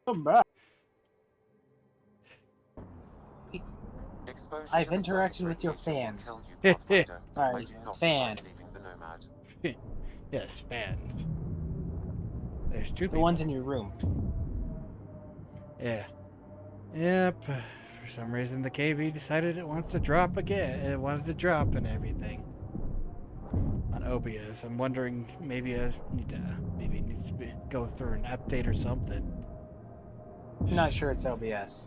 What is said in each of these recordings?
Come back. Exposure I've to the surface interacted with your radiation will fans. kill you, Pathfinder. I Sorry, do not fan. advise leaving the Nomad. Yes, fans. There's two The people. ones in your room. Yeah. Yep. For some reason, the KV decided it wants to drop again. It wanted to drop and everything on OBS. I'm wondering maybe maybe it needs to go through an update or something. I'm not sure it's OBS.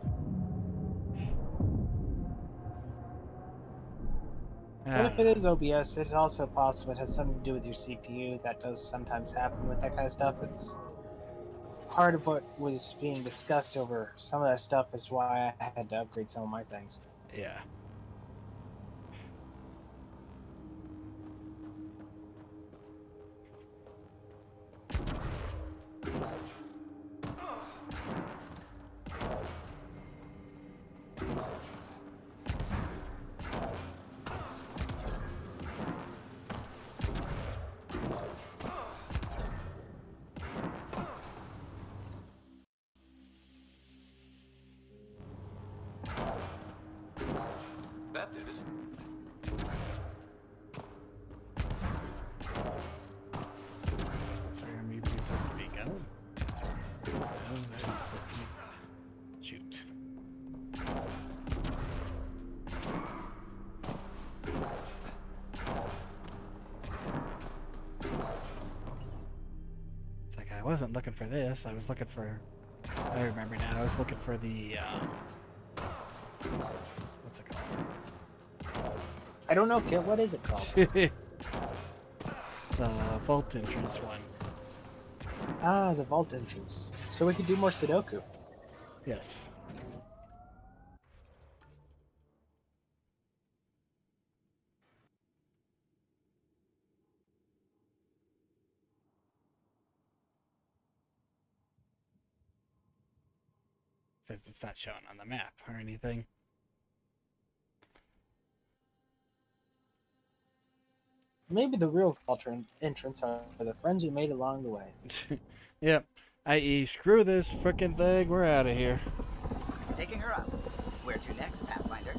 But if it is OBS, it's also possible it has something to do with your CPU. That does sometimes happen with that kind of stuff. It's part of what was being discussed over some of that stuff is why I had to upgrade some of my things. Yeah. That did it. Sorry, I'm supposed to be going. Shoot. It's like I wasn't looking for this. I was looking for. I remember now. I was looking for the. What's it called? I don't know, Kit. What is it called? The vault entrance one. Ah, the vault entrance. So we could do more Sudoku. Yes. Since it's not shown on the map or anything. Maybe the real vault entrance are the friends we made along the way. Yep. I.e., screw this frickin' thing. We're out of here. Taking her up. Where to next, Pathfinder?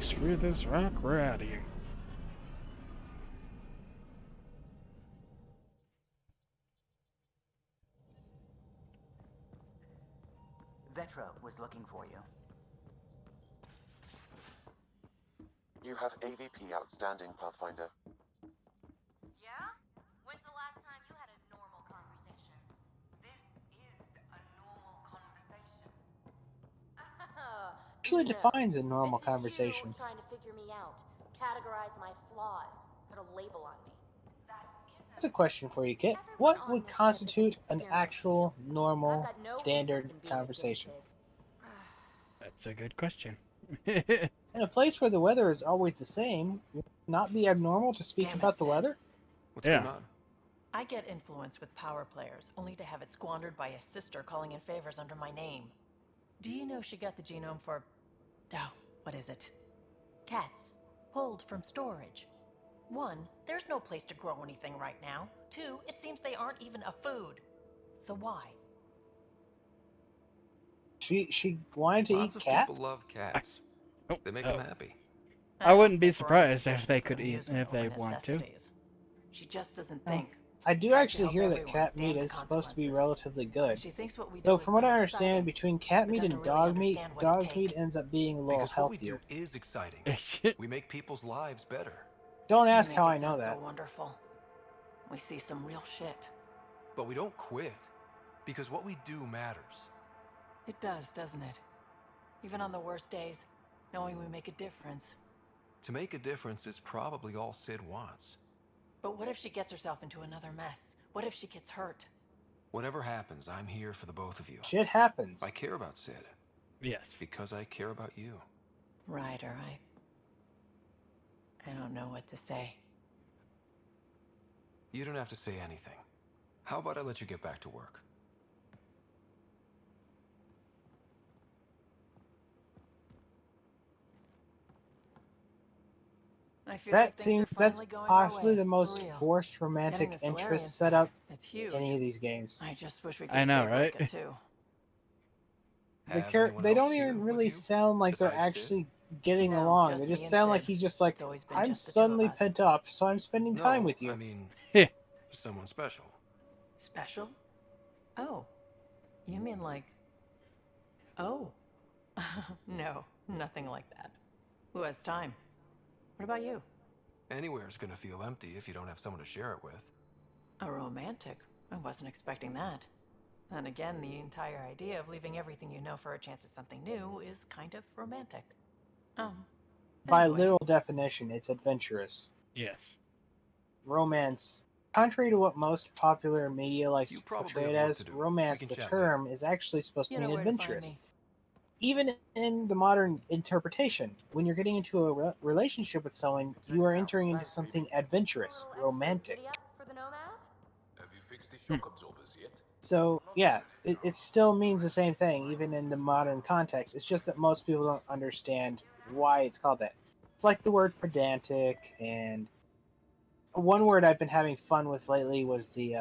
Screw this rock. We're out of here. Vetra was looking for you. You have AVP outstanding, Pathfinder. Yeah? When's the last time you had a normal conversation? This is a normal conversation. Actually No. defines a normal This is conversation. you trying to figure me out, categorize my flaws, put a label on me. That's a question for you, Kit. What would constitute an actual, normal, standard conversation? That's a good question. In a place where the weather is always the same, would it not be abnormal to speak about the weather? What's Yeah. going on? I get influence with power players, only to have it squandered by a sister calling in favors under my name. Do you know she got the genome for... oh, what is it? Cats. Pulled from storage. 1, there's no place to grow anything right now. 2, it seems they aren't even a food. So why? She wanted to Lots eat of cats? people love cats. They make Oh. them happy. I wouldn't be don't think we're in a surprised if position they to could eat amusement if they over want to. necessities. She just doesn't think. I do Tries to actually help hear that everyone, cat damn meat the is supposed to be consequences. relatively good. She thinks what we do Though is from what I so understand, exciting, between cat but meat and doesn't really dog meat, understand what it dog meat takes. ends up being a little Because what we do healthier. is exciting. We make people's lives better. Don't You ask make how it I know sound that. So wonderful. We see some real shit. But we don't quit. Because what we do matters. It does, doesn't it? Even on the worst days, knowing we make a difference. To make a difference is probably all Sid wants. But what if she gets herself into another mess? What if she gets hurt? Whatever happens, I'm here for the both of you. Shit happens. I care about Sid. Yes. Because I care about you. Ryder, I don't know what to say. You don't have to say anything. How about I let you get back to work? I feel That like things seems are that's finally going our possibly way, the for most real. forced Getting romantic this interest Valerian setup thing, it's huge. in any of these games. I just wish we could I have know, saved right? Rika too. Have anyone They else don't here even with really you sound like they're besides Sid? actually getting No, along. just They me just and sound like Sid. he's just like, It's always been I'm just the two of suddenly us. pent up, so I'm spending time No, with you. I mean, someone special. Special? Oh. You mean like... Oh. No, nothing like that. Who has time? What about you? Anywhere's gonna feel empty if you don't have someone to share it with. A romantic? I wasn't expecting that. Then again, the entire idea of leaving everything you know for a chance at something new is kind of romantic. By Anyway. literal definition, it's adventurous. Yes. Romance, contrary to what most popular media likes You to probably portray it have work as, to do. romance, We can the chat term, is actually supposed to You know mean where to find adventurous. me. Even in the modern interpretation, when you're getting into a relationship with someone, you are entering into something adventurous, romantic. For the Nomad? Have you fixed the shock absorbers yet? So, yeah, it still means the same thing, even in the modern context. It's just that most people don't understand why it's called that. It's like the word pedantic, and one word I've been having fun with lately was the,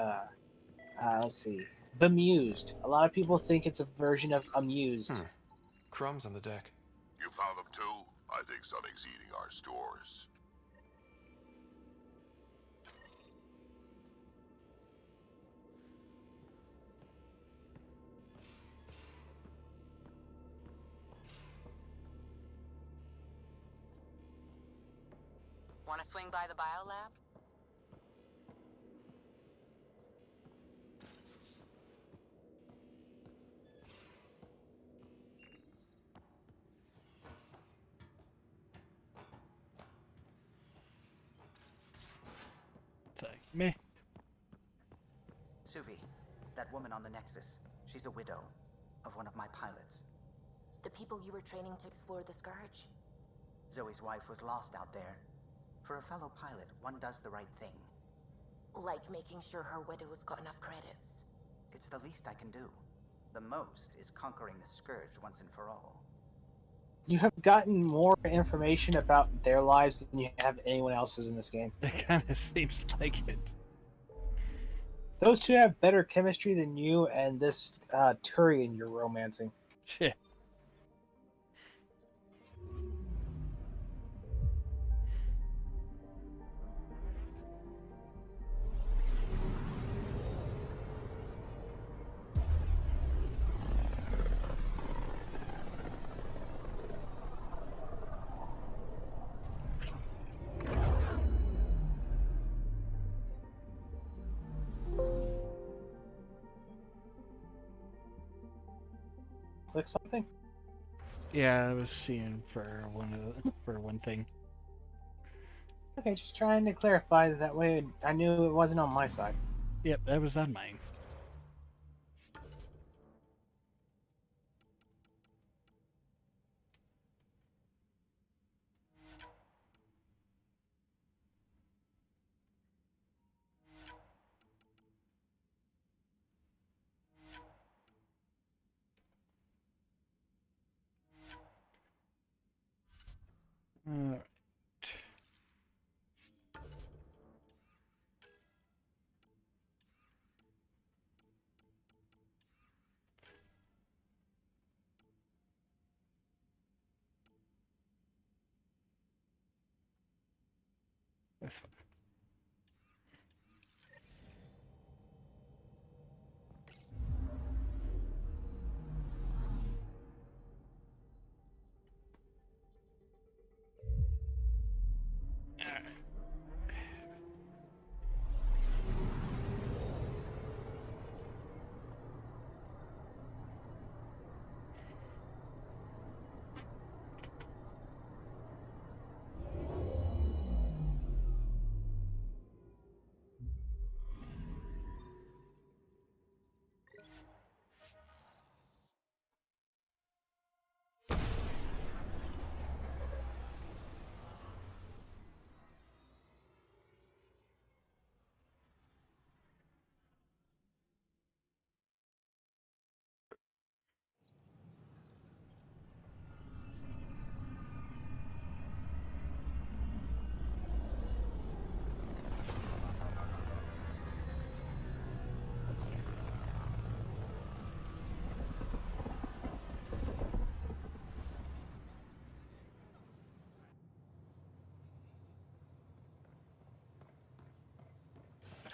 let's see, bemused. A lot of people think it's a version of amused. Crumbs on the deck. You found them too? I think something's eating our stores. Want to swing by the biolab? It's like, meh. Suvi, that woman on the Nexus, she's a widow of one of my pilots. The people you were training to explore the Scourge? Zoe's wife was lost out there. For a fellow pilot, one does the right thing. Like making sure her widow's got enough credits. It's the least I can do. The most is conquering the Scourge once and for all. You have gotten more information about their lives than you have anyone else's in this game. It kind of seems like it. Those two have better chemistry than you and this Turian you're romancing. Shit. Click something? Yeah, I was seeing for one thing. Okay, just trying to clarify that way I knew it wasn't on my side. Yep, that was on mine. Alright. This one. Alright.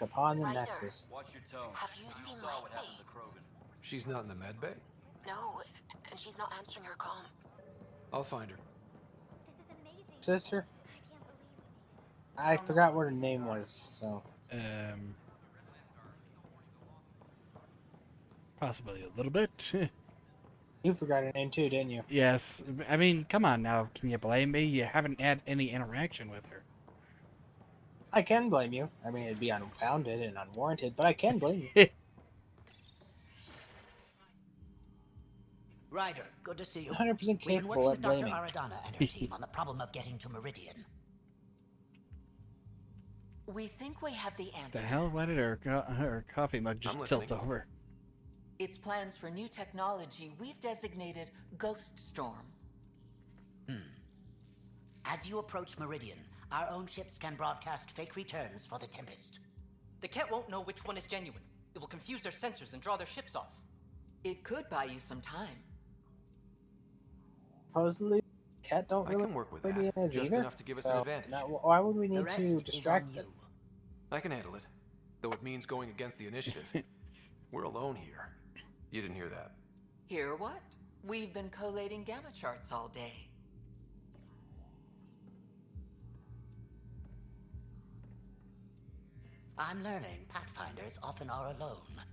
upon the Ryder. Nexus. Watch your tone. Have you seen Lexi? Krogan. She's not in the med bay? No, and she's not answering her comm. I'll find her. This is amazing. Sister? I can't believe we made it. I forgot what her name was, so... Possibly a little bit. You forgot her name too, didn't you? Yes. I mean, come on now. Can you blame me? You haven't had any interaction with her. I can blame you. I mean, it'd be unfounded and unwarranted, but I can blame you. Ryder, good to see you. 100% We've been capable working of with Dr. blaming. Aradana and her team on the problem of getting to Meridian. We think we have the answer. The hell? Why did her coffee mug just I'm tilt listening. over? It's plans for new technology we've designated Ghost Storm. As you approach Meridian, our own ships can broadcast fake returns for the Tempest. The Ket won't know which one is genuine. It will confuse their sensors and draw their ships off. It could buy you some time. Supposedly, Cat don't I really can work with Meridian that. is Just either. enough to give us an So, advantage. now, why would we The need rest to is on distract you. them? I can handle it. Though it means going against the initiative. We're alone here. You didn't hear that. Hear what? We've been collating gamma charts all day. I'm learning Pathfinders often are alone.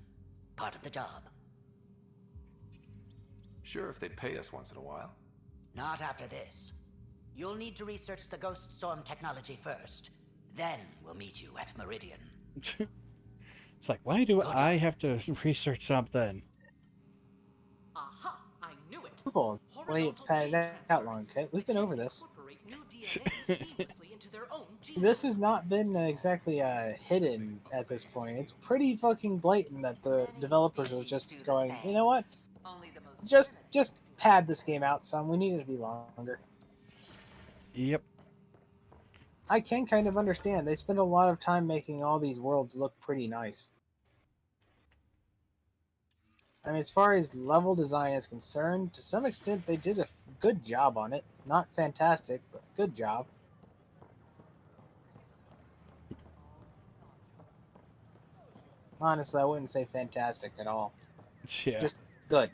Part of the job. Sure, if they'd pay us once in a while. Not after this. You'll need to research the Ghost Storm technology first. Then we'll meet you at Meridian. It's like, why do I have to research something? Aha! I knew it! Simple. The way it's padded out long, Kit. We've been over this. Incorporate new DNA seamlessly into their own genome. This has not been exactly hidden at this point. It's pretty fucking blatant that the developers are just going, you know what? Only the most Just pad this game out some. We need it to be longer. Yep. I can kind of understand. They spend a lot of time making all these worlds look pretty nice. I mean, as far as level design is concerned, to some extent they did a good job on it. Not fantastic, but good job. Honestly, I wouldn't say fantastic at all. Yeah. Just good.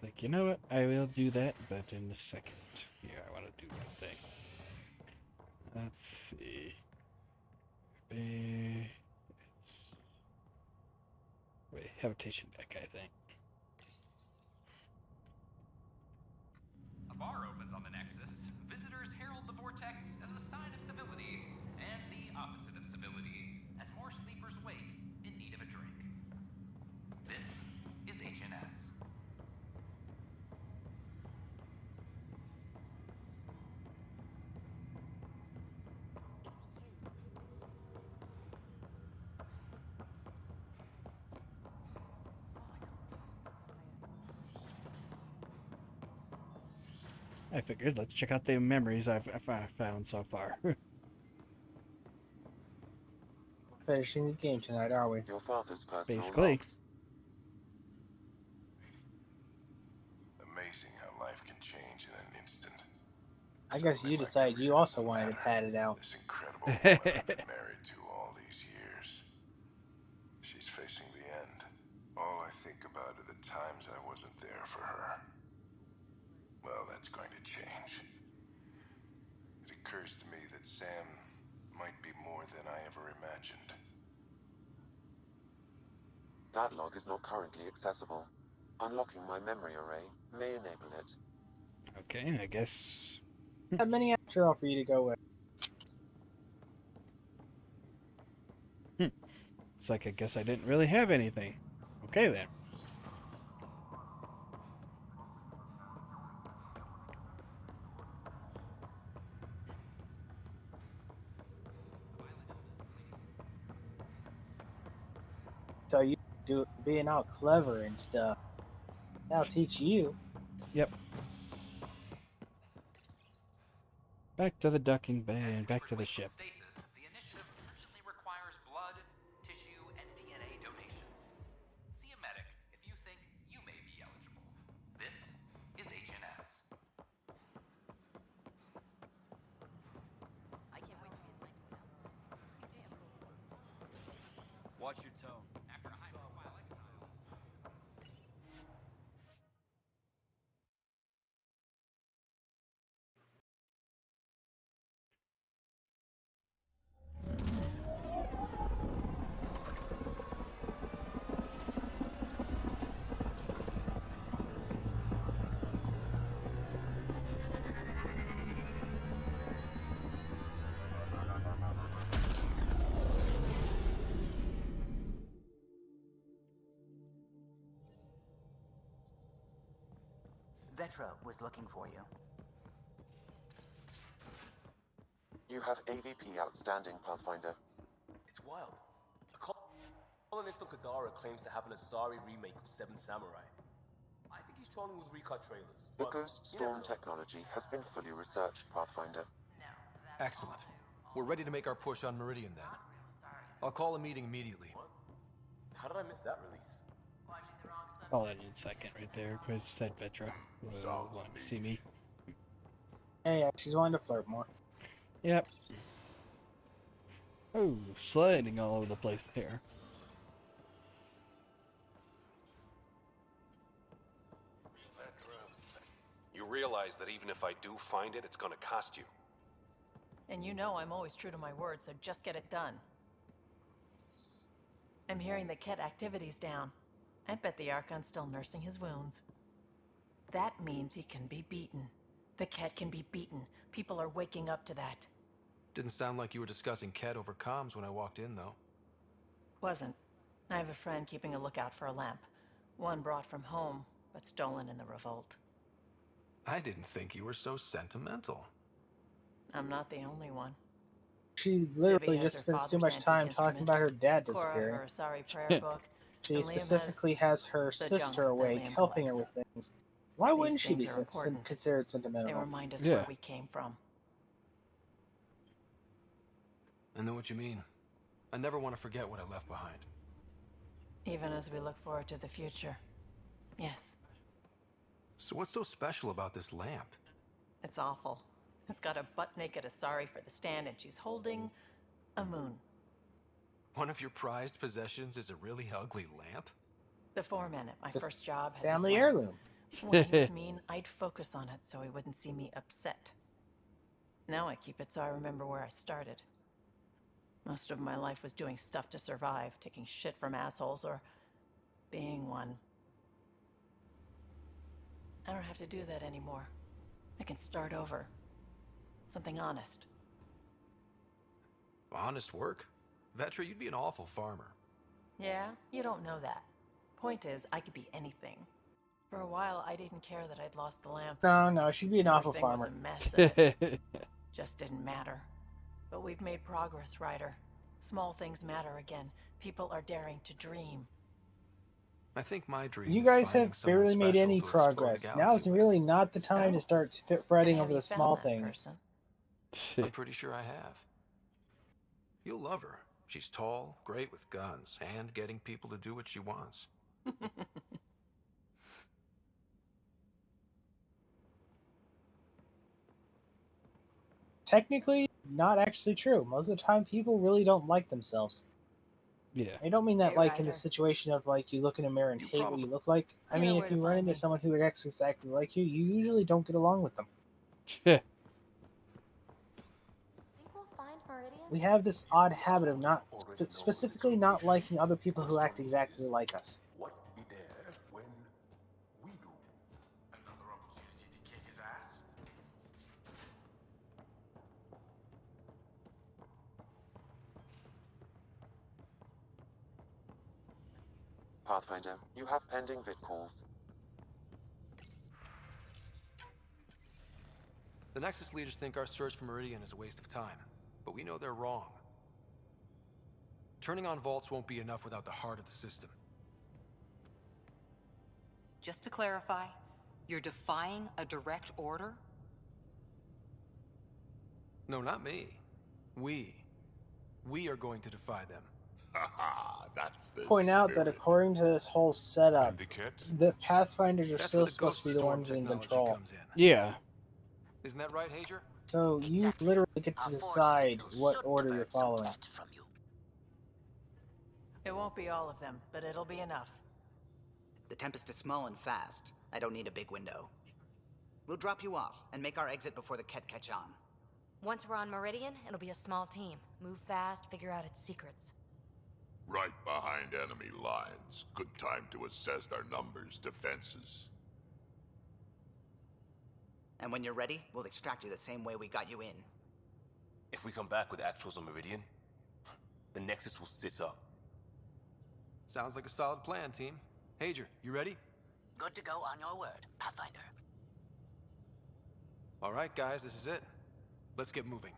Like, you know what? I will do that, but in a second. Here, I want to do one thing. Let's see. Wait, habitation deck, I think. A bar opens on the Nexus. Visitors herald the vortex as a sign of civility, and the opposite of civility, as more sleepers wake in need of a drink. This is HNS. I figured, let's check out the memories I've found so far. Finishing the game tonight, are we? Your father's personal Basically. logs. Amazing how life can change in an instant. I guess you decided you also wanted to pad it out. This incredible woman I've been married to all these years. She's facing the end. All I think about are the times I wasn't there for her. Well, that's going to change. It occurs to me that Sam might be more than I ever imagined. That log is not currently accessible. Unlocking my memory array may enable it. Okay, I guess. A mini after all for you to go with. It's like, I guess I didn't really have anything. Okay, then. So you do being all clever and stuff. That'll teach you. Yep. Back to the ducking bay and back to the ship. Stasis, the initiative urgently requires blood, tissue, and DNA donations. See a medic if you think you may be eligible. This is Watch your tone. After a high-profile exile. Vetra was looking for you. You have AVP outstanding, Pathfinder. It's wild. A colonist on Kadara claims to have an Asari remake of Seven Samurai. I think he's trolling with recut trailers. The but Ghost you never Storm know. technology has been fully researched, Pathfinder. Excellent. We're ready to make our push on Meridian then. I'll call a meeting immediately. What? How did I miss that release? Call it in a second right there, because said Vetra wanted to see me. Hey, she's wanting to flirt more. Yep. Oh, sliding all over the place there. You realize that even if I do find it, it's gonna cost you. And you know I'm always true to my word, so just get it done. I'm hearing the Ket activity's down. I bet the Archon's still nursing his wounds. That means he can be beaten. The Ket can be beaten. People are waking up to that. Didn't sound like you were discussing Ket over comms when I walked in, though. Wasn't. I have a friend keeping a lookout for a lamp. One brought from home, but stolen in the revolt. I didn't think you were so sentimental. I'm not the only one. She literally Sibby has just her spends too father's much time antique talking about her dad Cora disappearing. her Asari prayer book. She and Liam specifically has her the sister junk that awake, Liam helping her with collects. things. Why These wouldn't she be things are important. considered They sentimental? remind us where we came from. I know what you mean. I never want to forget what I left behind. Even as we look forward to the future. Yes, So what's so special about this lamp? it's awful. It's got a butt-naked Asari for the stand, and she's holding a moon. One of your prized possessions is a really ugly lamp? The foreman at my It's a first job had family this lamp. heirloom. When he was mean, I'd focus on it so he wouldn't see me upset. Now I keep it so I remember where I started. Most of my life was doing stuff to survive, taking shit from assholes or being one. I don't have to do that anymore. I can start over. Something honest. Honest work? Vetra, you'd be an awful farmer. Yeah, you don't know that. Point is, I could be anything. For a while, I didn't care that I'd lost the lamp. No, she'd be an awful Everything was farmer. a mess, and it just didn't matter. But we've made progress, Ryder. Small things matter again. People are daring to dream. I think my dream You is guys finding have someone barely made special any to explore the progress. galaxy Now is with. really not the time to start fretting Have over you the found small that things. person? I'm pretty sure I have. You'll love her. She's tall, great with guns, and getting people to do what she wants. Technically, not actually true. Most of the time, people really don't like themselves. Yeah. I don't mean that Hey, like in the Ryder. situation of like you look in a mirror and hate what you look like. I You know mean, where if to you run find into me. someone who acts exactly like you usually don't get along with them. Think we'll find Meridian? We have this odd habit of not, specifically not liking other people who act exactly like us. What be there when we do? Another opportunity to kick his ass. Pathfinder, you have pending vid calls. The Nexus leaders think our search for Meridian is a waste of time, but we know they're wrong. Turning on vaults won't be enough without the heart of the system. Just to clarify, you're defying a direct order? No, not me. We are going to defy them. Haha, that's the Point out that according to this whole setup, And the Kit? the Pathfinders are That's still where the supposed to be Ghost the Storm ones in technology control. comes in. Yeah. Isn't that right, Hager? So you literally get to decide what order you're following. It won't be all of them, but it'll be enough. The Tempest is small and fast. I don't need a big window. We'll drop you off and make our exit before the Ket catch on. Once we're on Meridian, it'll be a small team. Move fast, figure out its secrets. Right behind enemy lines. Good time to assess their numbers, defenses. And when you're ready, we'll extract you the same way we got you in. If we come back with actuals on Meridian, the Nexus will sit up. Sounds like a solid plan, team. Hager, you ready? Good to go on your word, Pathfinder. All right, guys, this is it. Let's get moving.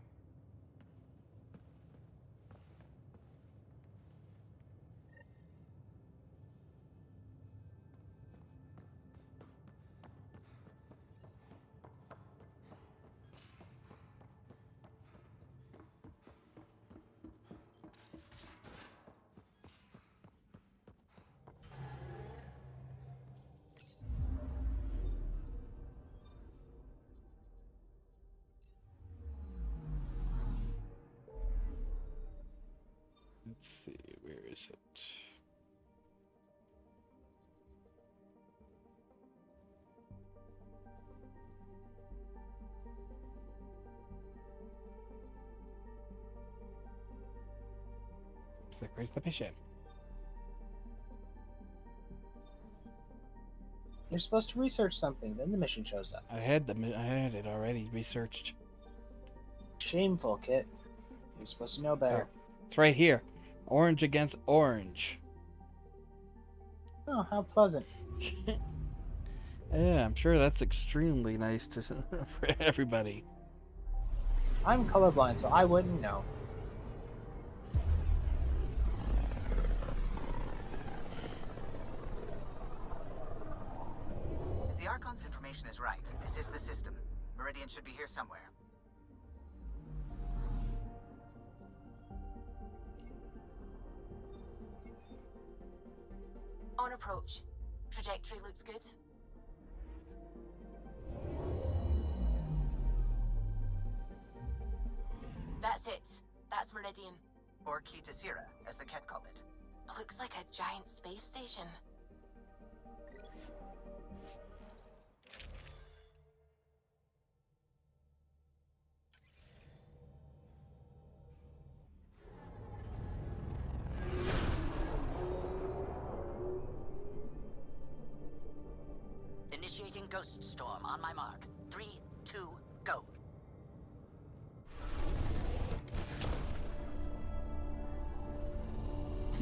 Let's see, where is it? Like, where's the mission? You're supposed to research something, then the mission shows up. I had it already researched. Shameful, Kit. You're supposed to know better. Oh, it's right here. Orange against orange. Oh, how pleasant. Yeah, I'm sure that's extremely nice to for everybody. I'm colorblind, so I wouldn't know. If the Archon's information is right, this is the system. Meridian should be here somewhere. On approach. Trajectory looks good. That's it. That's Meridian. Or Key to Sierra, as the Ket call it. Looks like a giant space station. Initiating Ghost Storm on my mark. 3, 2, go.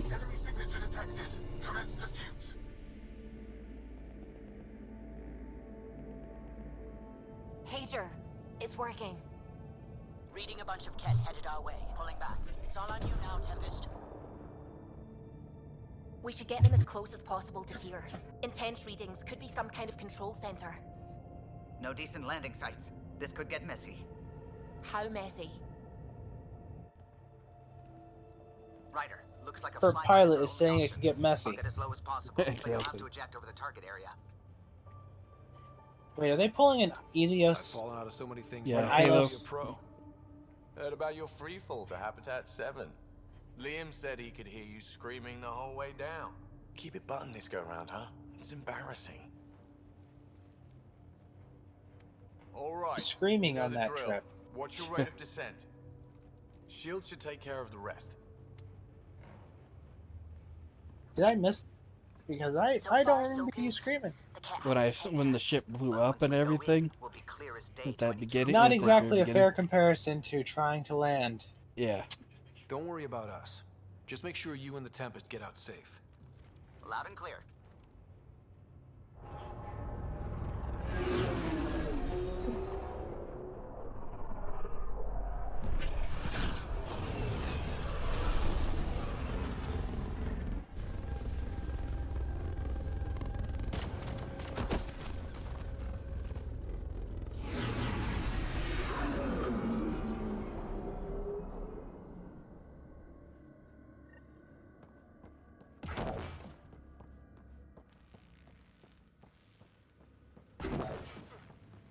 Enemy signature detected. Commence pursuit. Hager, it's working. Reading a bunch of Ket headed our way. Pulling back. It's all on you now, Tempest. We should get them as close as possible to here. Intense readings could be some kind of control center. No decent landing sites. This could get messy. How messy? Ryder, looks like a Her flying pilot missile is saying only it could get messy. option. Get as low as possible, but you'll have Exactly. to eject over the target area. Wait, are they pulling an I've Ilios? fallen out of so many things. Yeah, now. Halo. You're a pro. Heard about your freefall to Habitat 7. Liam said he could hear you screaming the whole way down. Keep it buttoned this go round, huh? It's embarrassing. All right. Screaming you know on the that drill. trip. What's your rate of descent? Shield should take care of the rest. Did I miss? Because I don't remember you screaming. When the ship blew up and everything at that beginning. Not of course, exactly the a beginning. fair comparison to trying to land. Yeah. Don't worry about us. Just make sure you and the Tempest get out safe. Loud and clear.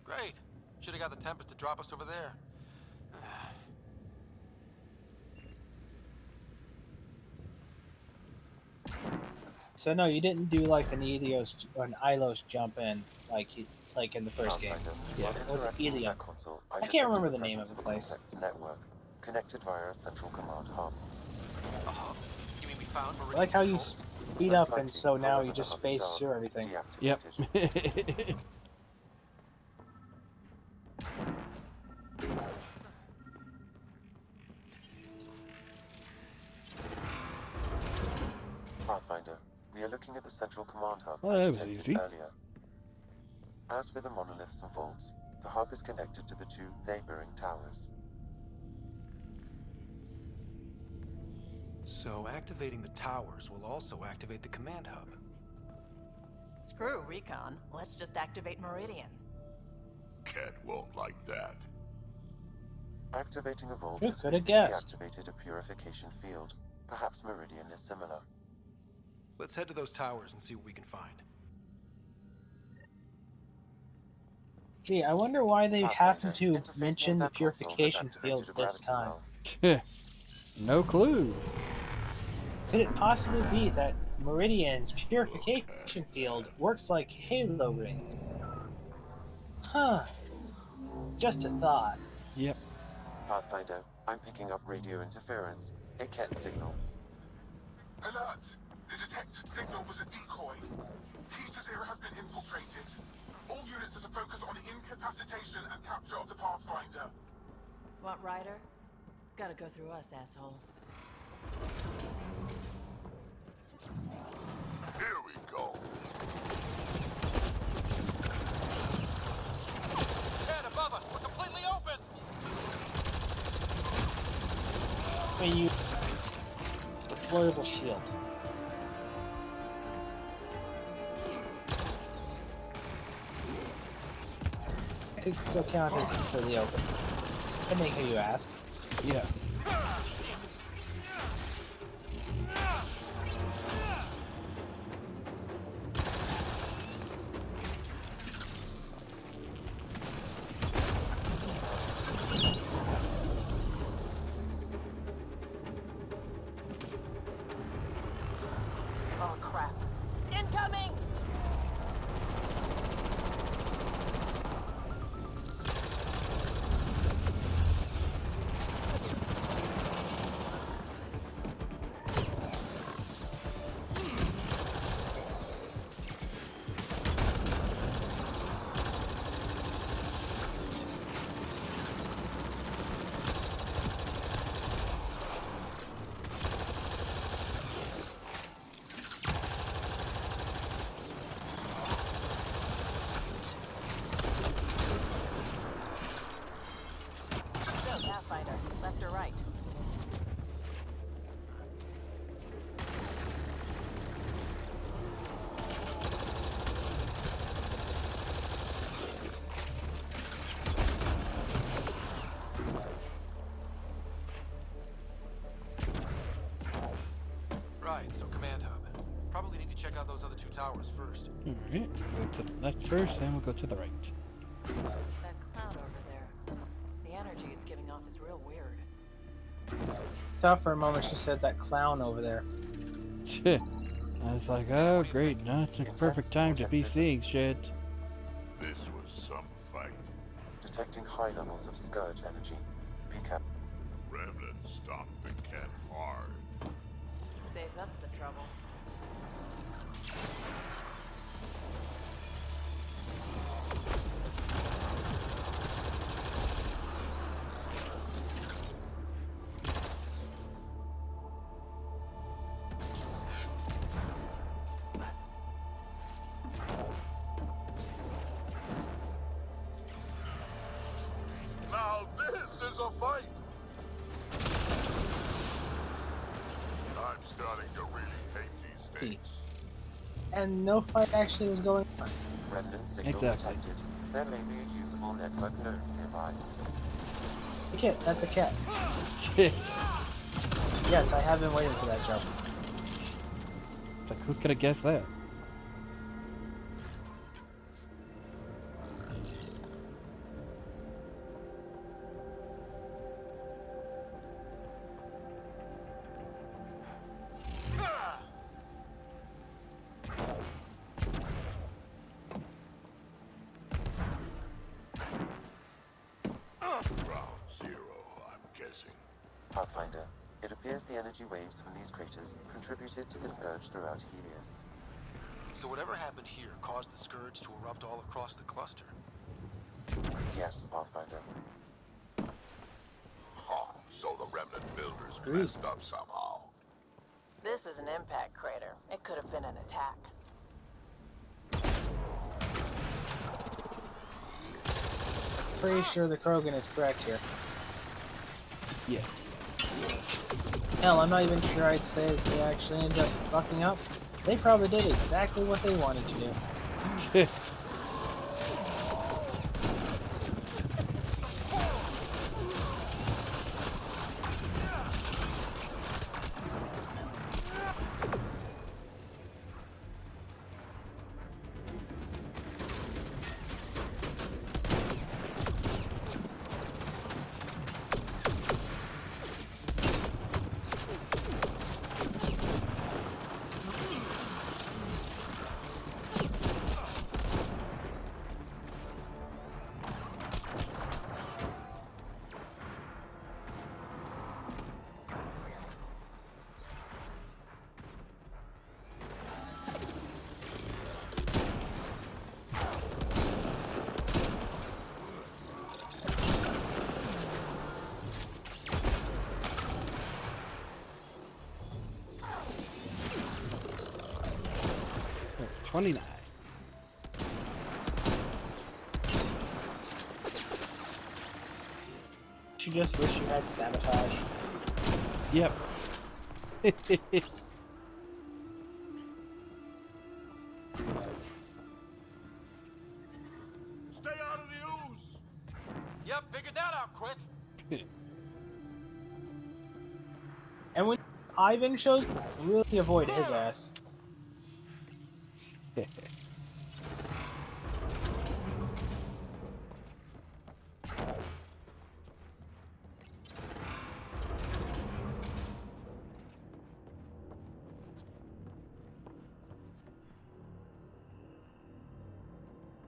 Great. Should have got the Tempest to drop us over there. So no, you didn't do like an Ilios or an Ilos jump in like in the first game. Yeah. It was Ilium. Console, I can't remember the name of the place. Network connected via a central command hub. A hub? You mean we found I Meridian like how you Control? speed up, and so now you just face through everything. Yep. Pathfinder, we are looking at the central command hub Oh, that was detected easy. earlier. As with the monoliths and vaults, the hub is connected to the two neighboring towers. So activating the towers will also activate the command hub. Screw recon. Let's just activate Meridian. Cat won't like that. Activating a vault Who has could have previously guessed? activated a purification field. Perhaps Meridian is similar. Let's head to those towers and see what we can find. Gee, I wonder why they happened to Interface mention with the that console has purification activated field a this gravity time. well. No clue. Could it possibly be that Meridian's purification field works like halo rings? Huh. Just a thought. Yep. Pathfinder, I'm picking up radio interference, a Ket signal. Alert! The detect signal was a decoy. Peter's era has been infiltrated. All units are to focus on incapacitation and capture of the Pathfinder. Want Ryder? Gotta go through us, asshole. Here we go. Ted, above us! We're completely open! When you deployable shield. It could still count as completely open. Depending who you ask. Yeah. Oh, crap. Incoming! Go, Pathfinder. Left or right? Right, so command hub. Probably need to check out those other two towers first. Alright. Go to the left first, then we'll go to the right. That cloud over there. The energy it's giving off is real weird. Thought for a moment she said that clown over there. I was like, oh great, now it's the perfect time to be seeing shit. This was some fight. Detecting high levels of Scourge energy. Recap. Remnant stopped the Cat hard. Saves us the trouble. Now this is a fight! I'm starting to really hate these things. And no fight actually was going on. Remnant signal Exactly. detected. There may be a usable network node nearby. A cat, that's a cat. Yes, I have been waiting for that jump. Like, who could have guessed that? appears the energy waves from these craters contributed to the scourge throughout Helios. So whatever happened here caused the scourge to erupt all across the cluster. Yes, Pathfinder. Huh, so the remnant builders messed up somehow. This is an impact crater. It could have been an attack. Pretty sure the Krogan is correct here. Yeah. Hell, I'm not even sure I'd say that they actually ended up fucking up. They probably did exactly what they wanted to do. Oh, 29. You just wish you had sabotage. Yep. Stay out of the ooze! Yep, figured that out quick. And when Ivan shows, really avoid his ass.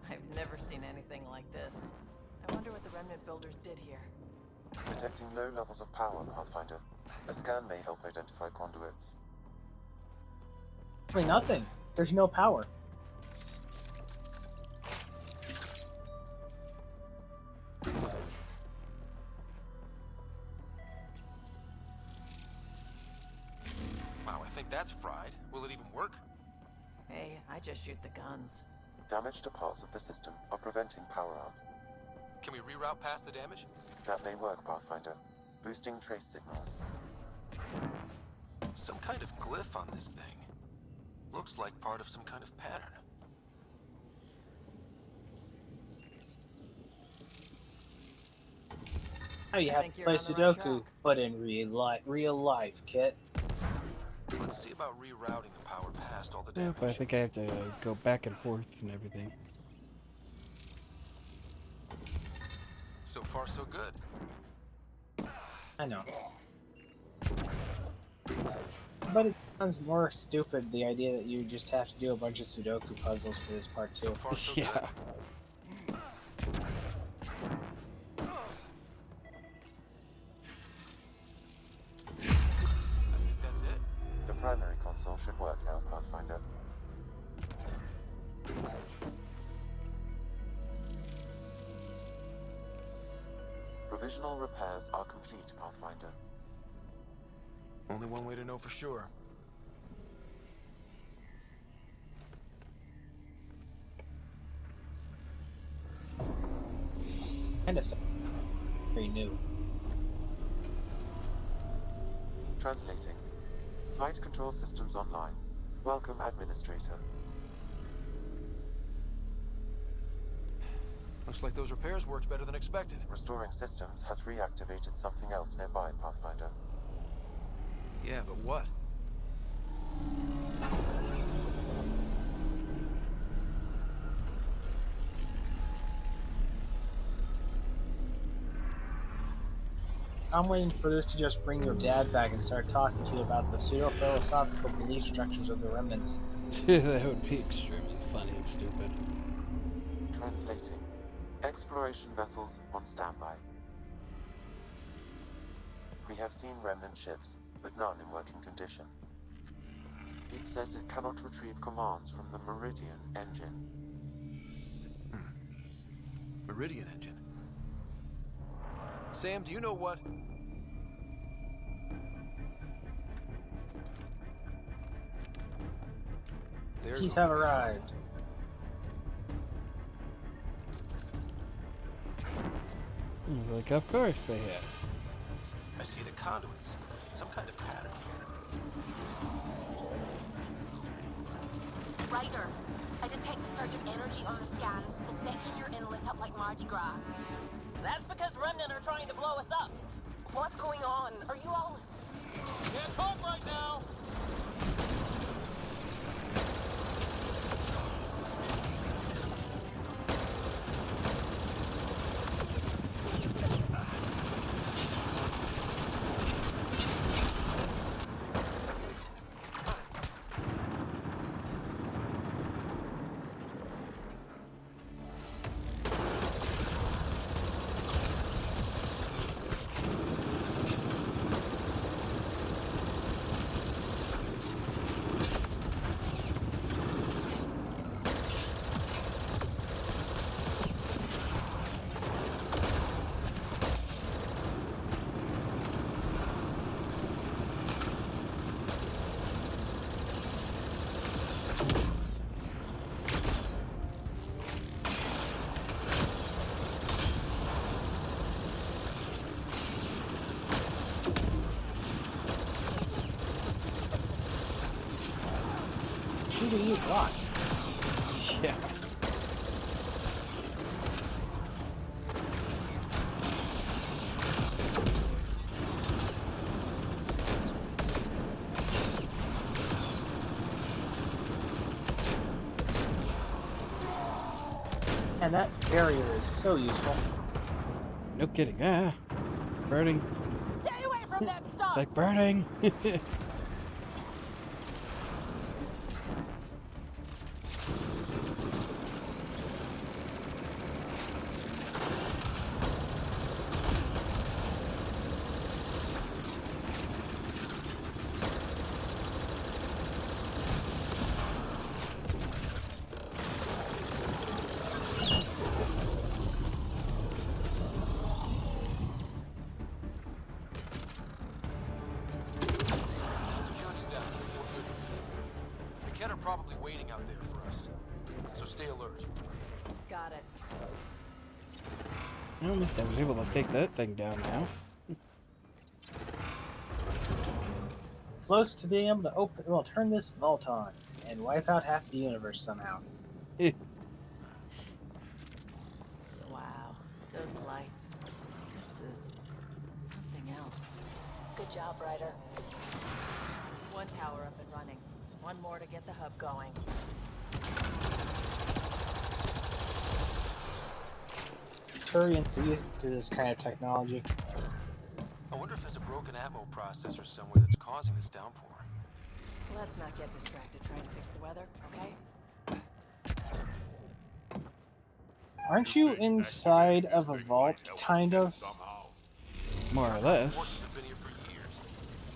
I've never seen anything like this. I wonder what the remnant builders did here. Detecting low levels of power, Pathfinder. A scan may help identify conduits. Really nothing. There's no power. Wow, I think that's fried. Will it even work? Hey, I just shoot the guns. Damage to parts of the system are preventing power up. Can we reroute past the damage? That may work, Pathfinder. Boosting trace signals. Some kind of glyph on this thing. Looks like part of some kind of pattern. Now you have to play Sudoku, but in real life, Kit. Let's see about rerouting the power past all the Yeah, damage. but I think I have to go back and forth and everything. So far, so good. I know. But it sounds more stupid, the idea that you just have to do a bunch of Sudoku puzzles for this part too. So far, so Yeah. good. I think that's it. The primary console should work now, Pathfinder. Provisional repairs are complete, Pathfinder. Only one way to know for sure. Kinda very new. Translating. Flight control systems online. Welcome, Administrator. Looks like those repairs worked better than expected. Restoring systems has reactivated something else nearby, Pathfinder. Yeah, but what? I'm waiting for this to just bring your dad back and start talking to you about the pseudo-philosophical belief structures of the remnants. That would be extremely funny and stupid. Translating. Exploration vessels on standby. We have seen remnant ships, but none in working condition. It says it cannot retrieve commands from the Meridian engine. Meridian engine. Sam, do you know what? Keys have arrived. Like, of course they have. I see the conduits. Some kind of pattern here. Ryder, I detect a surge of energy on the scans. The section you're in lit up like Mardi Gras. That's because Remnant are trying to blow us up. What's going on? Are you all... Can't talk right now. Who do you watch? Yeah. And that barrier is so useful. No kidding. Ah. Burning. Stay away from that stuff! It's like burning. Probably waiting out there for us, so stay alert. Got it. At least I was able to take that thing down now. Close to being able to open, well, turn this vault on and wipe out half the universe somehow. Wow, those lights. This is something else. Good job, Ryder. One tower up and running. One more to get the hub going. Turians are used to this kind of technology. I wonder if there's a broken ammo processor somewhere that's causing this downpour. Let's not get distracted trying to fix the weather, okay? Aren't you inside of a vault, kind of? More or less.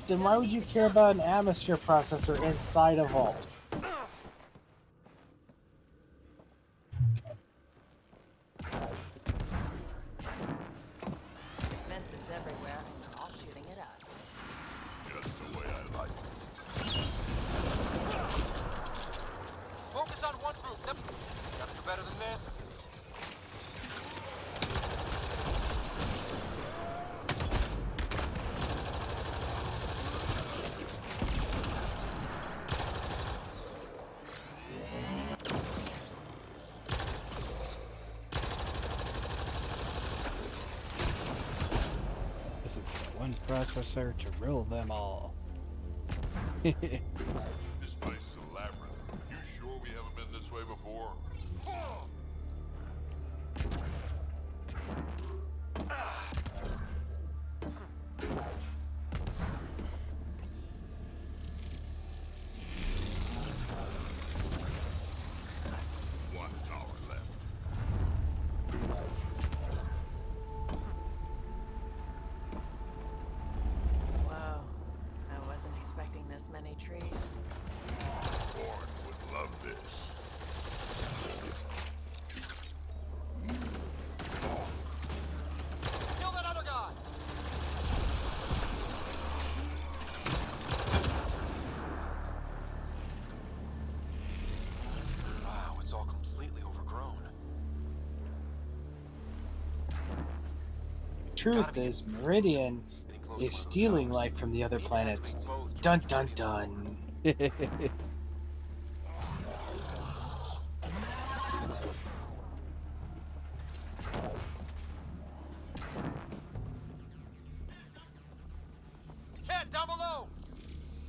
Then why would you care about an atmosphere processor inside a vault? Defenses everywhere, and they're all shooting at us. Just the way I like it. Focus on one group. Gotta do better than this. One processor to rule them all. This place is a labyrinth. You sure we haven't been this way before? One tower left. Wow, that truth is Meridian is stealing life from the other planets. Dun dun dun. Cat, down below!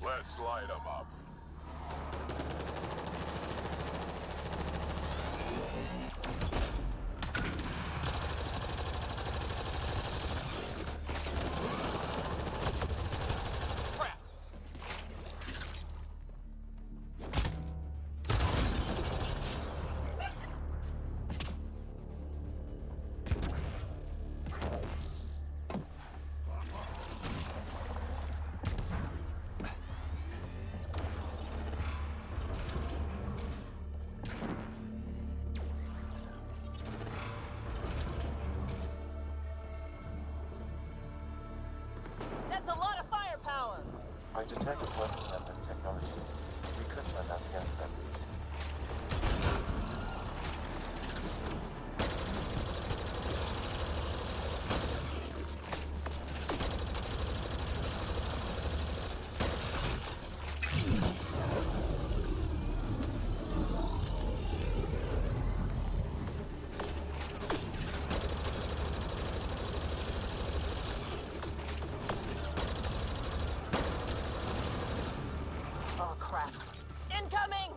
Let's light them up. That's a lot of firepower! I detect working weapon technology. We could turn that against them. Oh, crap. Incoming!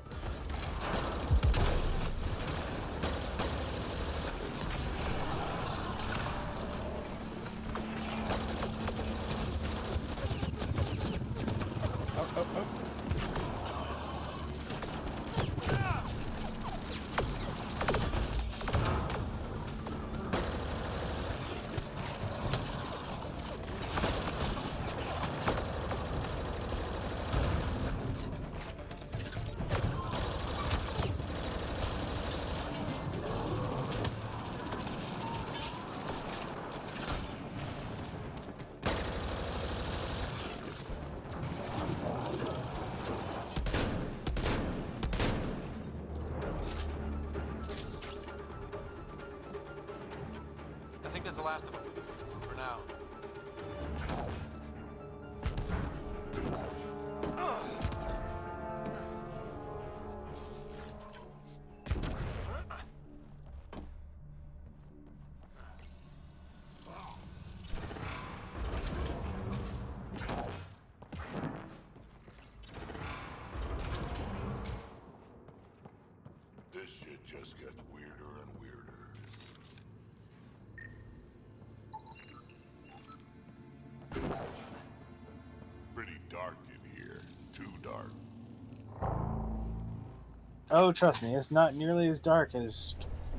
I think that's the last of them. For now. This shit just gets weirder and weirder. Pretty dark in here. Too dark. Oh, trust me, it's not nearly as dark as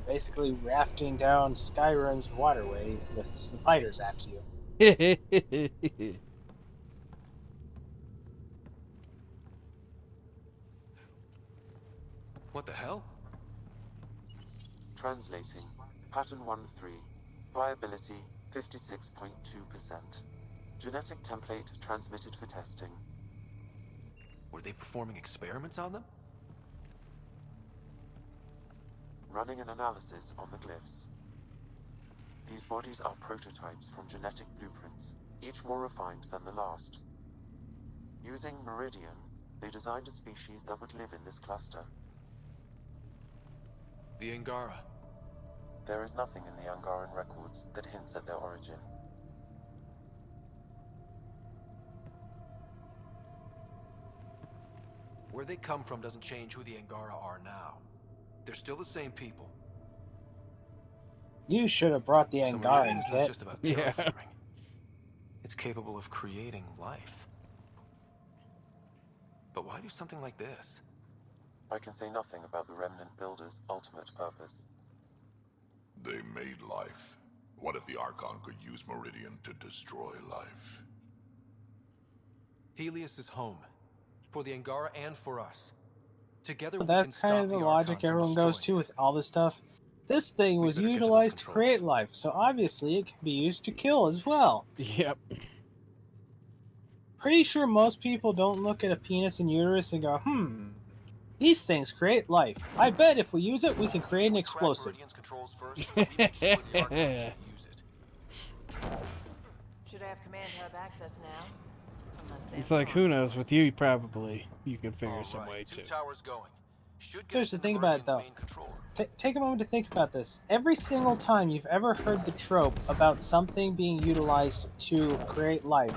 basically rafting down Skyrim's waterway with spiders after you. What the hell? Translating. Pattern 1-3. Viability 56.2%. Genetic template transmitted for testing. Were they performing experiments on them? Running an analysis on the glyphs. These bodies are prototypes from genetic blueprints, each more refined than the last. Using Meridian, they designed a species that would live in this cluster. The Angara. There is nothing in the Angaran records that hints at their origin. Where they come from doesn't change who the Angara are now. They're still the same people. You should have brought the So Angaran, Meridian's not Kit. just about terraforming. It's capable of creating life. But why do something like this? I can say nothing about the Remnant Builders' ultimate purpose. They made life. What if the Archon could use Meridian to destroy life? Helios is home. For the Angara and for us. Together But we can that's stop kind of the logic everyone goes to with all this stuff. This thing was utilized to create life, so obviously it can be used to kill as well. Yep. Pretty sure most people don't look at a penis and uterus and go, these things create life. I bet if we use it, we can create an explosive. Meridian's controls first, we make sure the Archon can't use it. have command hub access now. It's like, who knows? With you, probably you can figure some way Two to. towers going. Should get Seriously, us think into about it though. Meridian's main control room. Take a moment to think about this. Every single time you've ever heard the trope about something being utilized to create life,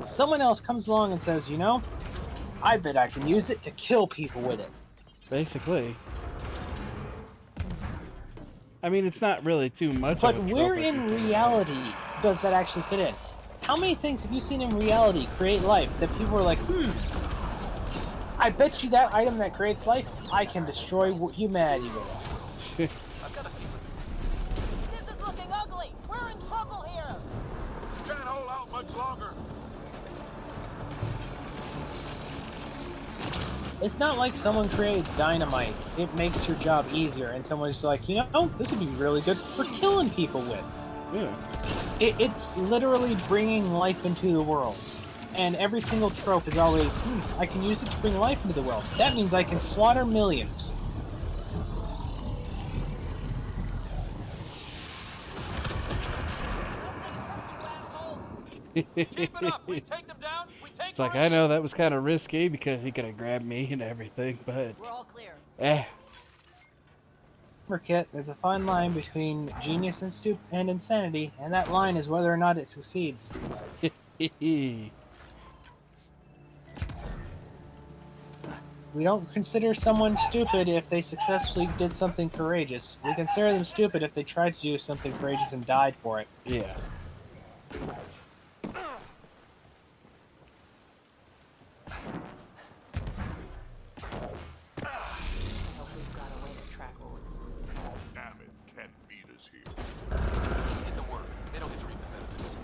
someone else comes along and says, you know, I bet I can use it to kill people with it. Basically. I mean, it's not really too much But of a trope. where in reality does that actually fit in? How many things have you seen in reality create life that people are like, I bet you that item that creates life, I can destroy humanity with it. This is looking ugly. We're in trouble here. Can't hold out much longer. It's not like someone created dynamite. It makes your job easier, and someone's like, you know, this would be really good for killing people with. Yeah. It's literally bringing life into the world. And every single trope is always, I can use it to bring life into the world. That means I can slaughter millions. Keep it up. We take them down. We take It's like, I know that was kind of risky because he could have grabbed me and everything, but... We're all clear. Remember, Kit, there's a fine line between genius and insanity, and that line is whether or not it succeeds. We don't consider someone stupid if they successfully did something courageous. We consider them stupid if they tried to do something courageous and died for it. Yeah. Damn it, Kent beat us here. Get to work. They don't get to reap the benefits.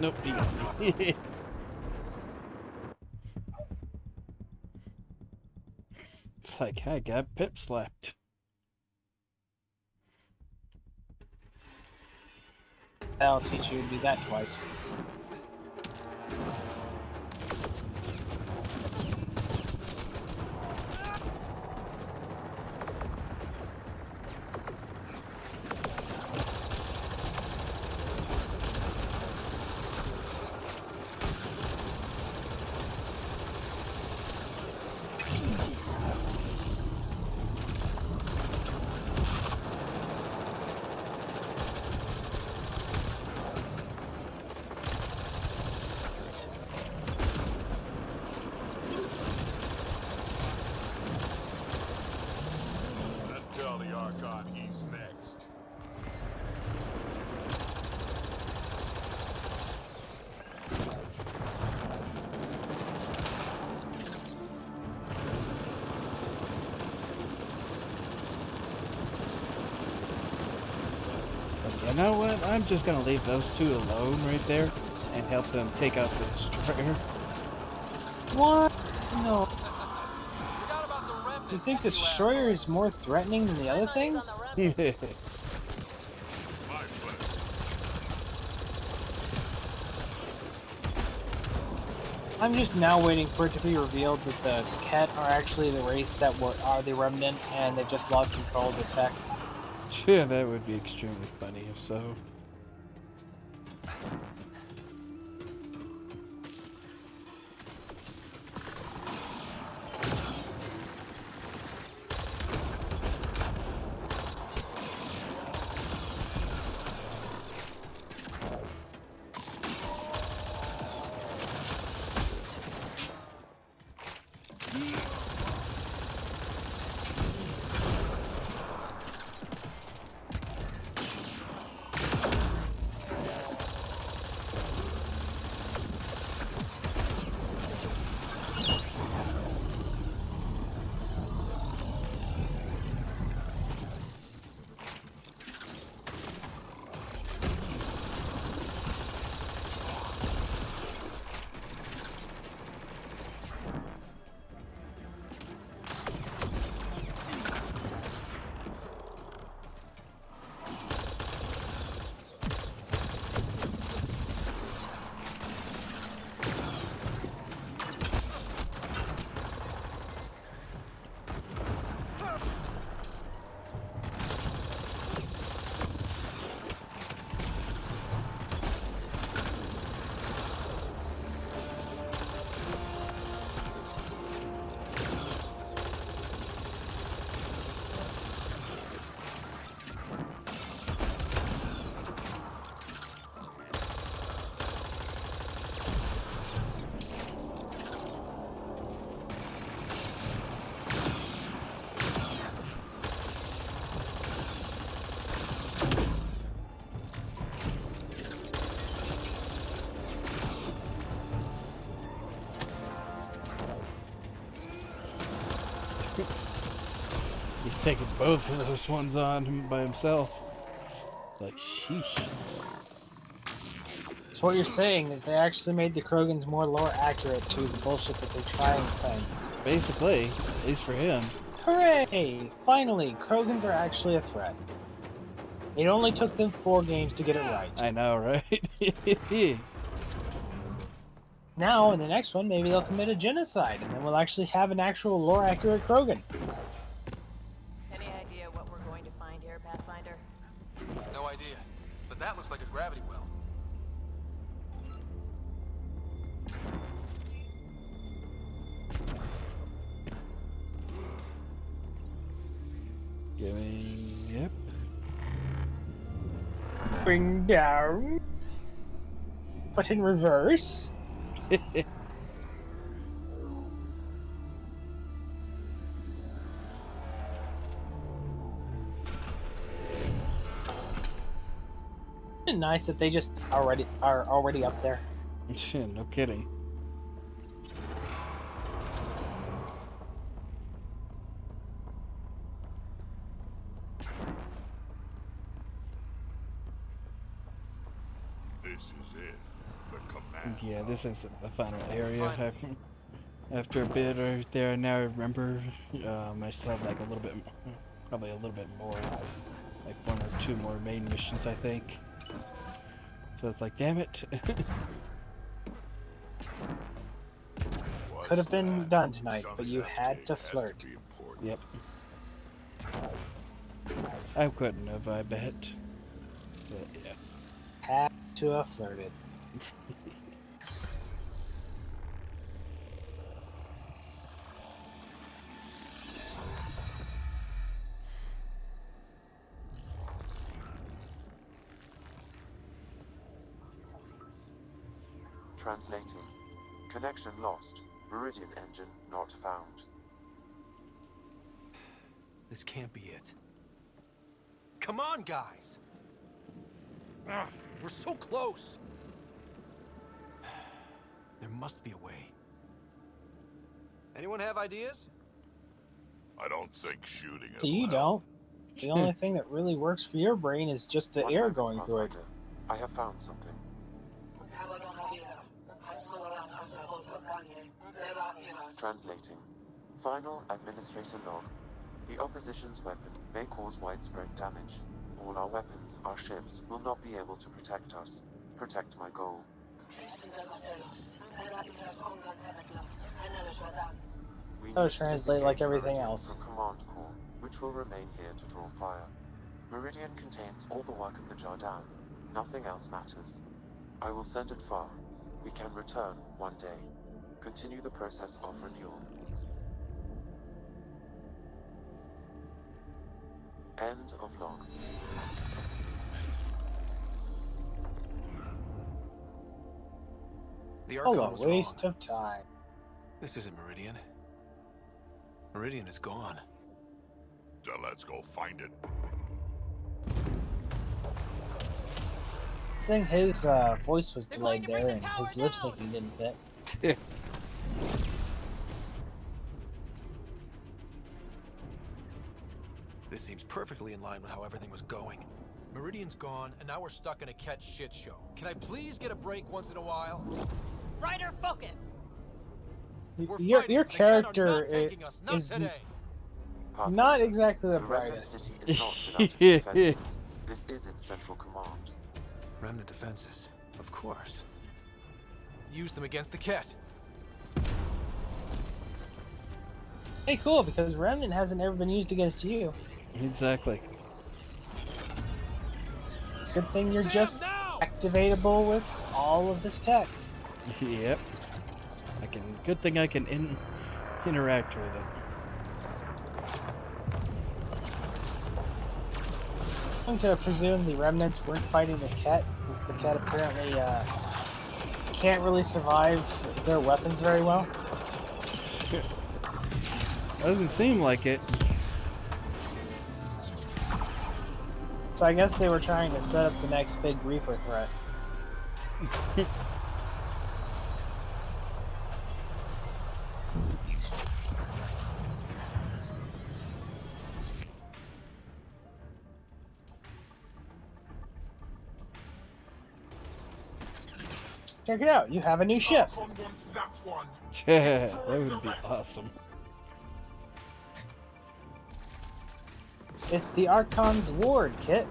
Nope, he got me. It's like, I got pip slapped. I'll teach you to do that twice. Tell the Archon he's next. You know what? I'm just gonna leave those two alone right there and help them take out the destroyer. What? No. You think the destroyer is more threatening than the other things? I'm just now waiting for it to be revealed that the Ket are actually the race that are the Remnant, and they've just lost control of the tech. Yeah, that would be extremely funny if so. taking both of those ones on by himself. Like, sheesh. So what you're saying is they actually made the Krogans more lore accurate to the bullshit that they try and claim. Basically, at least for him. Hooray! Finally, Krogans are actually a threat. It only took them 4 games to get it right. I know, right? Now, in the next one, maybe they'll commit a genocide, and then we'll actually have an actual lore-accurate Krogan. Any idea what we're going to find here, Pathfinder? No idea. But that looks like a gravity well. Yep. Bring down. But in reverse. Nice that they just are already up there. No kidding. This is it. The command. Yeah, this is the final area. After a bit right there, now I remember I still have like a little bit, probably a little bit more, like 1 or 2 more main missions, I think. So it's like, damn it. Could have been done tonight, but you had to flirt. Yep. I couldn't have, I bet. But yeah. Had to have flirted. Translating. Connection lost. Meridian engine not found. This can't be it. Come on, guys! Ugh, we're so close! There must be a way. Anyone have ideas? I don't think shooting it. So you don't. The only thing that really works for your brain is just the air going through it. I have found something. Translating. Final administrator log. The opposition's weapon may cause widespread damage. All our weapons, our ships, will not be able to protect us. Protect my goal. That'll translate like everything else. From Command Core, which will remain here to draw fire. Meridian contains all the work of the Jardan. Nothing else matters. I will send it far. We can return one day. Continue the process of renewal. End of log. The Archon was a waste wrong. of time. This isn't Meridian. Meridian is gone. Then let's go find it. I think his voice was delayed there and his lip syncing didn't fit. This seems perfectly in line with how everything was going. Meridian's gone, and now we're stuck in a Ket shit show. Can I please get a break once in a while? Ryder, focus! Your character is not exactly the Remnant brightest. City is not without its defenses. This is its central command. Remnant defenses, of course. Use them against the Ket. Hey, cool, because Remnant hasn't ever been used against you. Exactly. Good thing you're just activatable with all of this tech. Yep. Good thing I can interact with it. I'm going to presume the Remnants weren't fighting the Ket, since the Ket apparently can't really survive their weapons very well. Doesn't seem like it. So I guess they were trying to set up the next big Reaper threat. Check it out. You have a new ship. Yeah, that would be awesome. It's the Archon's ward, Kit.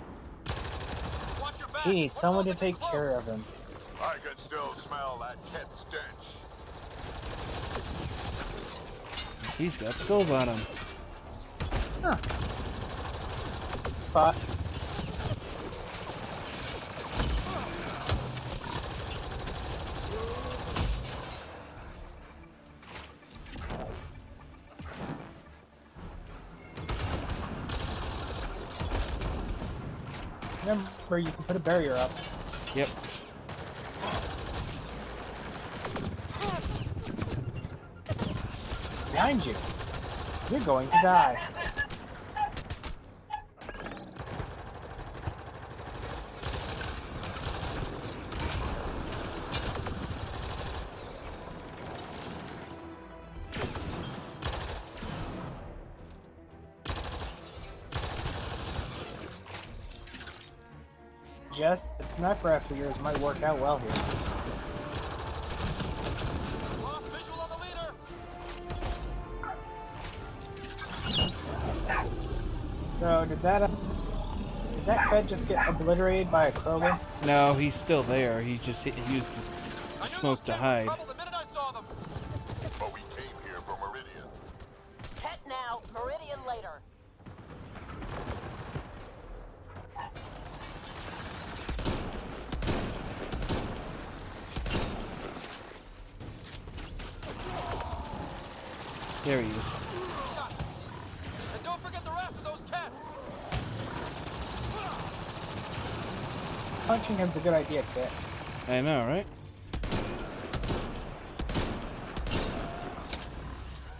He needs someone to take care of him. I can still smell that Kit stench. He's got skulls on him. Huh. But remember, you can put a barrier up. Yep. Behind you. You're going to die. Just a sniper rifle of yours might work out well here. So did that Fed just get obliterated by a Krogan? No, he's still there. He just used the smoke to hide. But we came here for Meridian. Tet now, Meridian later. There he is. And don't forget the rest of those cats. Punching him's a good idea, Kit. I know, right?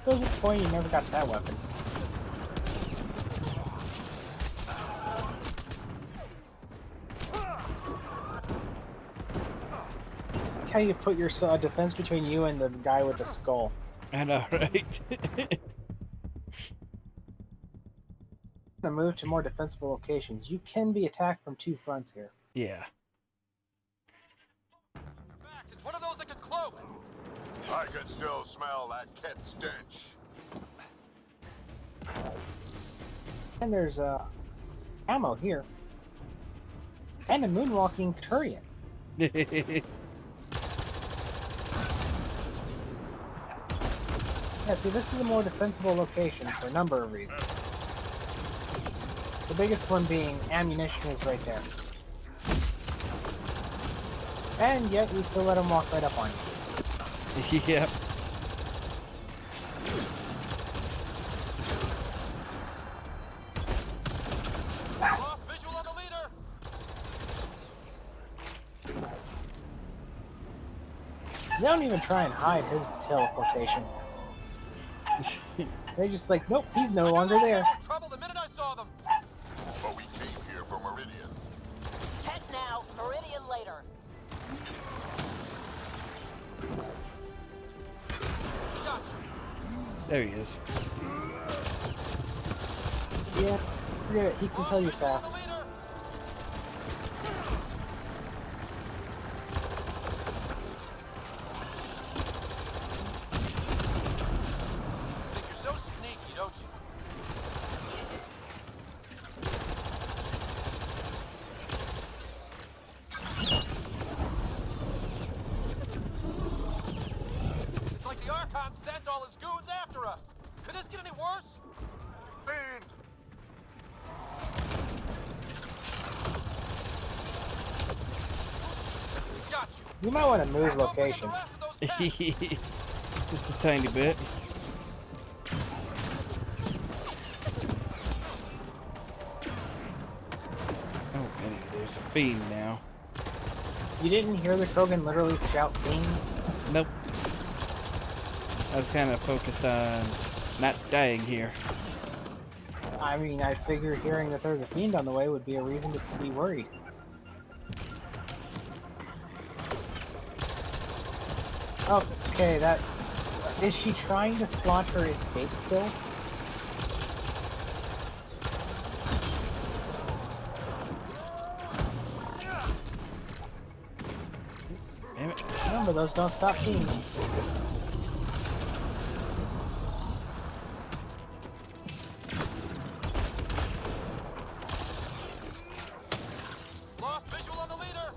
Disappointing you never got that weapon. Look how you put your defense between you and the guy with the skull. I know, right? To move to more defensible locations. You can be attacked from two fronts here. Yeah. It's one of those that can cloak. I can still smell that Kit stench. And there's ammo here. And a moonwalking Turian. Yeah, see, this is a more defensible location for a number of reasons. The biggest one being ammunition is right there. And yet, we still let them walk right up on you. Yep. Lost visual on the leader. They don't even try and hide his teleportation. They just like, nope, he's no longer there. Trouble the minute I saw them. But we came here for Meridian. Tet now, Meridian later. There he is. Yeah, forget it. He can kill you fast. Think you're so sneaky, don't you? It's like the Archon sent all his goons after us. Could this get any worse? Fiend! Got You might want to move location. Just a tiny bit. Oh, anyway, there's a fiend now. You didn't hear the Krogan literally shout fiend? Nope. I was kind of focused on not dying here. I mean, I figured hearing that there's a fiend on the way would be a reason to be worried. Okay, that... Is she trying to flaunt her escape skills? Damn it. No, Remember, those don't stop beams. Lost visual on the leader!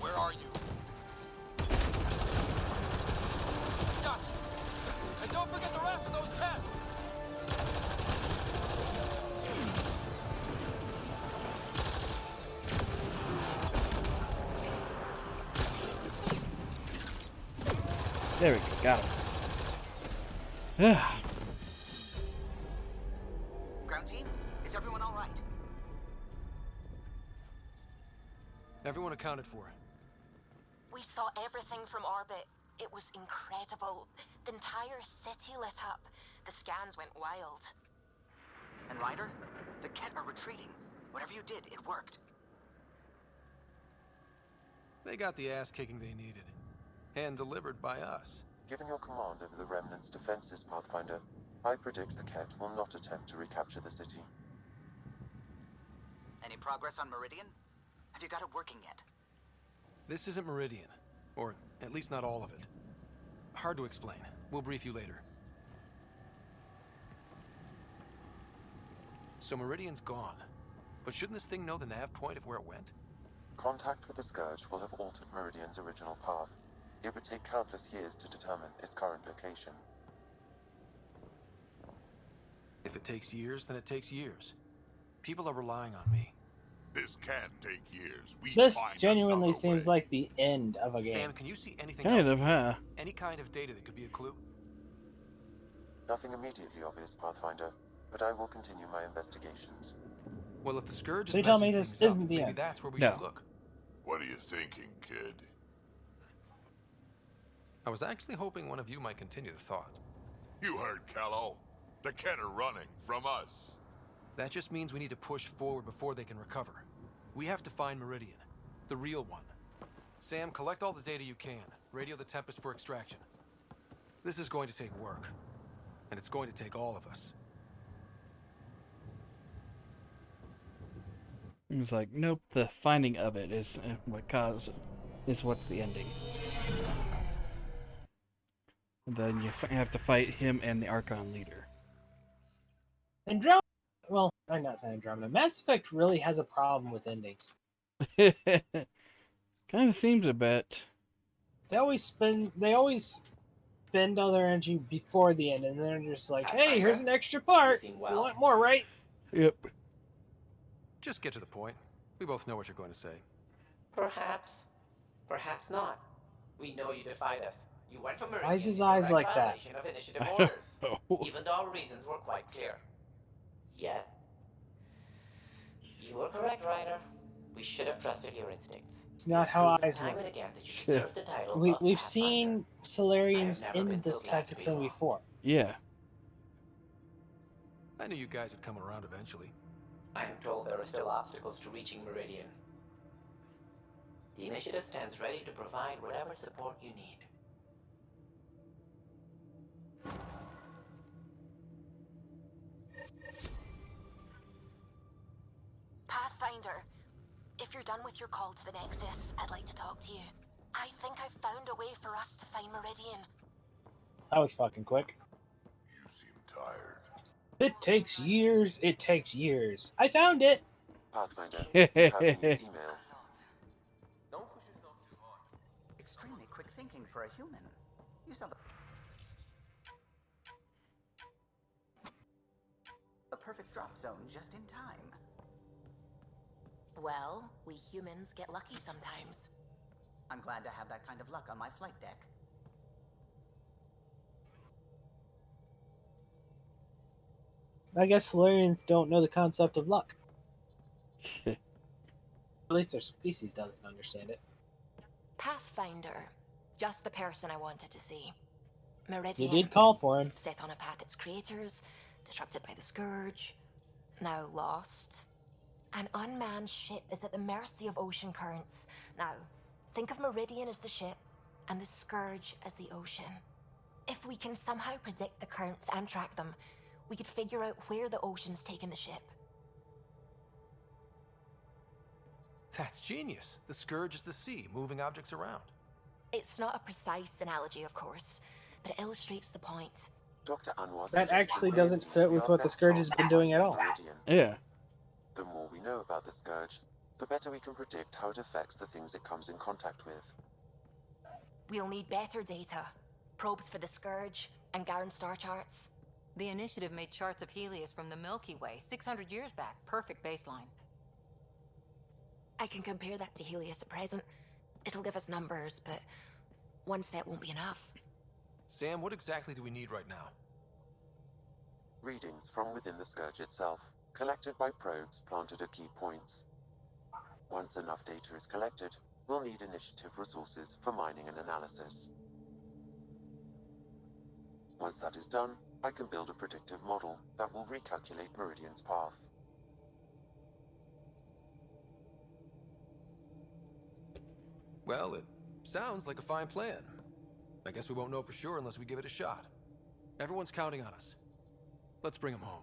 Where are you? Gotcha! And don't forget the rest of those cats! There we go. Got him. Ground team, is everyone all right? Everyone accounted for. We saw everything from orbit. It was incredible. The entire city lit up. The scans went wild. And Ryder, the Ket are retreating. Whatever you did, it worked. They got the ass kicking they needed. And delivered by us. Given your command over the Remnant's defenses, Pathfinder, I predict the Ket will not attempt to recapture the city. Any progress on Meridian? Have you got it working yet? This isn't Meridian. Or at least not all of it. Hard to explain. We'll brief you later. So Meridian's gone. But shouldn't this thing know the nav point of where it went? Contact with the Scourge will have altered Meridian's original path. It would take countless years to determine its current location. If it takes years, then it takes years. People are relying on me. This can't take years. This genuinely seems like the end of a game. Sam, can you see anything Kind else? of, huh? Any kind of data that could be a clue? Nothing immediately obvious, Pathfinder, but I will continue my investigations. Well, if the Scourge So is you tell me messing this things isn't up, the maybe end? that's where we No. should look. What are you thinking, kid? I was actually hoping one of you might continue the thought. You heard Kello. The Ket are running from us. That just means we need to push forward before they can recover. We have to find Meridian, the real one. Sam, collect all the data you can. Radio the Tempest for extraction. This is going to take work, and it's going to take all of us. It was like, nope, the finding of it is what's the ending. And then you have to fight him and the Archon leader. Andromeda, well, I'm not saying Andromeda. Mass Effect really has a problem with endings. Kind of seems a bit. They always spend all their energy before the end, and then they're just like, hey, here's an extra part. You want more, right? Yep. Just get to the point. We both know what you're going to say. Perhaps. Perhaps not. We know you defied us. You went for Meridian. Why is his in eyes direct like that? violation of initiative orders, even though our reasons were quite clear. Yet, you were correct, Ryder. We should have trusted your instincts. It's not how Proven eyes time look. and again that you deserve the title of We've Pathfinder. seen Solarians I have never in been this so type glad of to be thing wrong. before. Yeah. I knew you guys would come around eventually. I am told there are still obstacles to reaching Meridian. The initiative stands ready to provide whatever support you need. Pathfinder, if you're done with your call to the Nexus, I'd like to talk to you. I think I've found a way for us to find Meridian. That was fucking quick. You seem tired. It takes years. It takes years. I found it. Pathfinder, you have a new email. Don't push yourself too hard. Extremely quick thinking for a human. You saw the perfect drop zone just in time. Well, we humans get lucky sometimes. I'm glad to have that kind of luck on my flight deck. I guess Solarians don't know the concept of luck. At least their species doesn't understand it. Pathfinder. Just the person I wanted to see. You Meridian. did call for him. Set on a path its creators, disrupted by the Scourge, now lost. An unmanned ship is at the mercy of ocean currents. Now, think of Meridian as the ship, and the Scourge as the ocean. If we can somehow predict the currents and track them, we could figure out where the ocean's taken the ship. That's genius. The Scourge is the sea, moving objects around. It's not a precise analogy, of course, but it illustrates the point. Dr. Anwar That actually suggested doesn't fit we with are what the best Scourge has off been doing at all. Meridian. Yeah. The more we know about the Scourge, the better we can predict how it affects the things it comes in contact with. We'll need better data. Probes for the Scourge, and Garen star charts. The Initiative made charts of Helios from the Milky Way 600 years back. Perfect baseline. I can compare that to Helios at present. It'll give us numbers, but one set won't be enough. Sam, what exactly do we need right now? Readings from within the Scourge itself, collected by probes planted at key points. Once enough data is collected, we'll need Initiative resources for mining and analysis. Once that is done, I can build a predictive model that will recalculate Meridian's path. Well, it sounds like a fine plan. I guess we won't know for sure unless we give it a shot. Everyone's counting on us. Let's bring them home.